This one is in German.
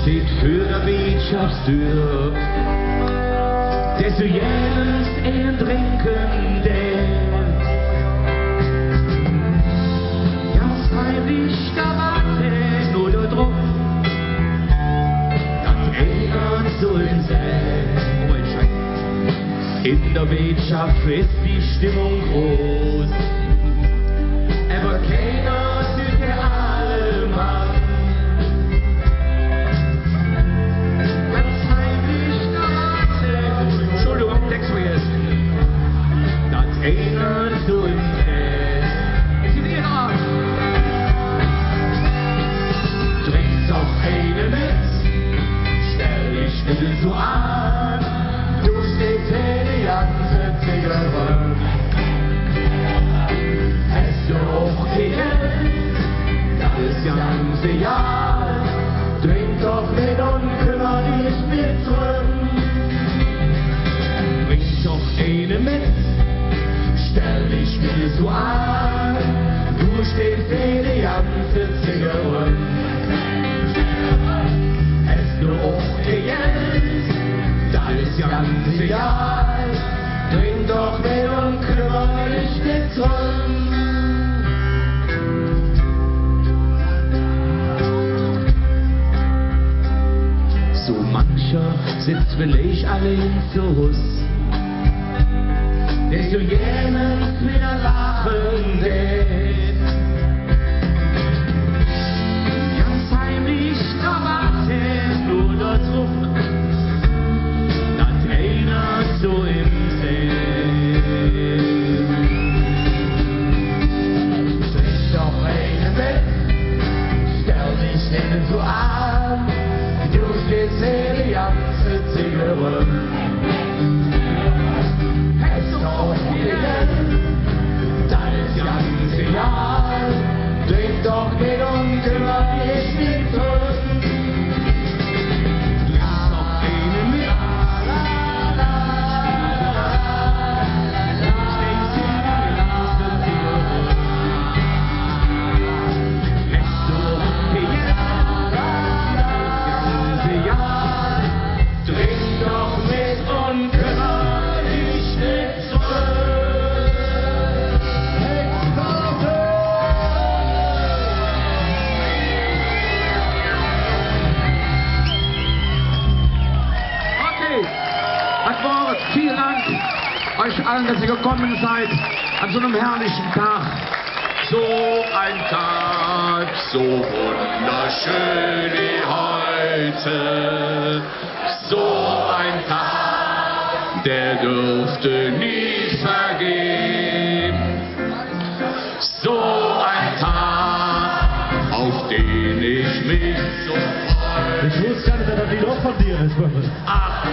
steht für der Wirtschaftstür, der zu jenes ein Trinken der. Ganz heimlich da warte nur der Druck, dass einer so im in der Wirtschaft ist die Stimmung groß, aber keiner tut der alle Mann. Ganz heimlich da Entschuldigung, Text vergessen. Dass einer so im sieht ihr noch an. Trink doch eine mit, stell dich nicht so an. Du stehst die ganze Zigarre. Hast du auch Geld, das ganze Jahr. Trink doch mit und kümmer dich mit drum. Bring doch eine mit, stell dich mir so an. Du stehst die ganze Zigarre. Hast du auch Geld, das ganze Jahr. Trink doch mit und kümmere dich nicht drum. So mancher sitzt vielleicht allein zu Hus, der so jenes wieder lachen wird. Ganz heimlich da wartet nur der Druck, dass einer so im so an, du stehst die ganze Zigarre. Hast du auch Geld, das ganze Jahr. Trink doch mit und kümmere dich nicht drum. Lass doch einen mit. Du stehst die ganze Zigarre. Hast du auch Geld? Vielen Dank euch allen, dass ihr gekommen seid an so einem herrlichen Tag. So ein Tag, so wunderschön wie heute. So ein Tag, der dürfte nie vergehen. So ein Tag, auf den ich mich so freue. Ich wusste gar nicht, dass das Lied auch von dir ist. Ach,